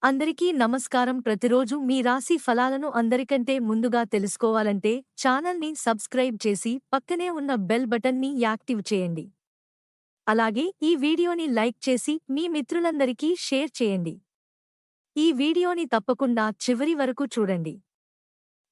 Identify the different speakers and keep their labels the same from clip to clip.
Speaker 1: అందరికీ నమస్కారం. ప్రతిరోజు మీ రాశి ఫలాలను అందరికంటే ముందుగా తెలుసుకోవాలంటే ఛానల్ని సబ్స్క్రైబ్ చేసి పక్కనే ఉన్న బెల్ బటన్ని యాక్టివ్ చేయండి. అలాగే ఈ వీడియోని లైక్ చేసి మీ మిత్రులందరికీ షేర్ చేయండి. ఈ వీడియోని తప్పకుండా చివరి వరకు చూడండి.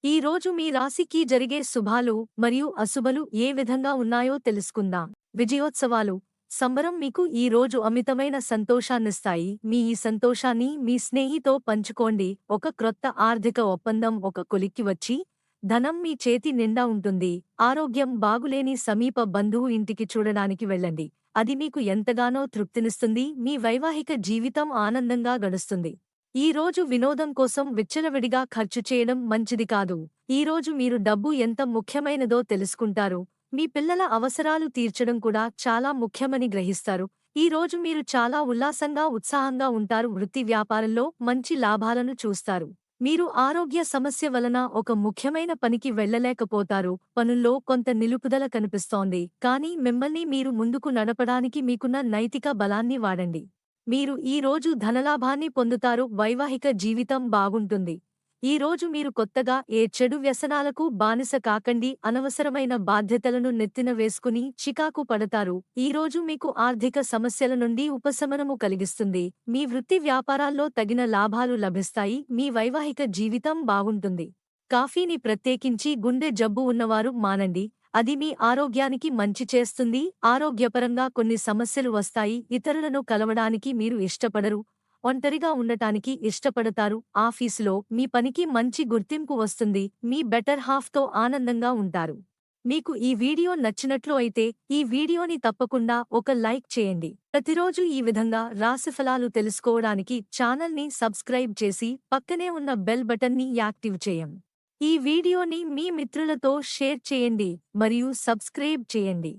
Speaker 1: ఈ రోజు మీ రాశికి జరిగే శుభాలు మరియు అశుభలు ఏ విధంగా ఉన్నాయో తెలుసుకుందాం. విజయోత్సవాలు సంబరం మీకు ఈ రోజు అమితమైన సంతోషాన్నిస్తాయి. మీ ఈ సంతోషాన్ని మీ స్నేహితో పంచుకోండి. ఒక క్రొత్త ఆర్థిక ఒప్పందం ఒక కొలిక్కి వచ్చి ధనం మీ చేతి నిండా ఉంటుంది. ఆరోగ్యం బాగులేని సమీప బంధువు ఇంటికి చూడడానికి వెళ్ళండి. అది మీకు ఎంతగానో తృప్తినిస్తుంది. మీ వైవాహిక జీవితం ఆనందంగా గడుస్తుంది. ఈ రోజు వినోదం కోసం విచ్చలవిడిగా ఖర్చు చేయడం మంచిది కాదు. ఈ రోజు మీరు డబ్బు ఎంత ముఖ్యమైనదో తెలుసుకుంటారు. మీ పిల్లల అవసరాలు తీర్చడం కూడా చాలా ముఖ్యమని గ్రహిస్తారు. ఈ రోజు మీరు చాలా ఉల్లాసంగా ఉత్సాహంగా ఉంటారు. వృత్తి వ్యాపారంలో మంచి లాభాలను చూస్తారు. మీరు ఆరోగ్య సమస్య వలన ఒక ముఖ్యమైన పనికి వెళ్ళలేకపోతారు. పనుల్లో కొంత నిలుపుదల కనిపిస్తోంది. కానీ మిమ్మల్ని మీరు ముందుకు నడపడానికి మీకున్న నైతిక బలాన్ని వాడండి. మీరు ఈ రోజు ధనలాభాన్ని పొందుతారు. వైవాహిక జీవితం బాగుంటుంది. ఈ రోజు మీరు కొత్తగా ఏ చెడు వ్యసనాలకు బానిస కాకండి. అనవసరమైన బాధ్యతలను నెత్తిన వేసుకుని చికాకు పడతారు. ఈ రోజు మీకు ఆర్థిక సమస్యల నుండి ఉపశమనము కలిగిస్తుంది. మీ వృత్తి వ్యాపారాల్లో తగిన లాభాలు లభిస్తాయి. మీ వైవాహిక జీవితం బాగుంటుంది. కాఫీని ప్రత్యేకించి గుండె జబ్బు ఉన్నవారు మానండి. అది మీ ఆరోగ్యానికి మంచి చేస్తుంది. ఆరోగ్యపరంగా కొన్ని సమస్యలు వస్తాయి. ఇతరులను కలవడానికి మీరు ఇష్టపడరు. ఒంటరిగా ఉండటానికి ఇష్టపడతారు. ఆఫీసులో మీ పనికి మంచి గుర్తింపు వస్తుంది. మీ బెటర్ హాఫ్తో ఆనందంగా ఉంటారు. మీకు ఈ వీడియో నచ్చినట్లు అయితే ఈ వీడియోని తప్పకుండా ఒక లైక్ చేయండి. ప్రతిరోజు ఈ విధంగా రాశిఫలాలు తెలుసుకోవడానికి ఛానల్ని సబ్స్క్రైబ్ చేసి పక్కనే ఉన్న బెల్ బటన్ని యాక్టివ్ చేయండి. ఈ వీడియోని మీ మిత్రులతో షేర్ చేయండి మరియు సబ్స్క్రైబ్ చేయండి.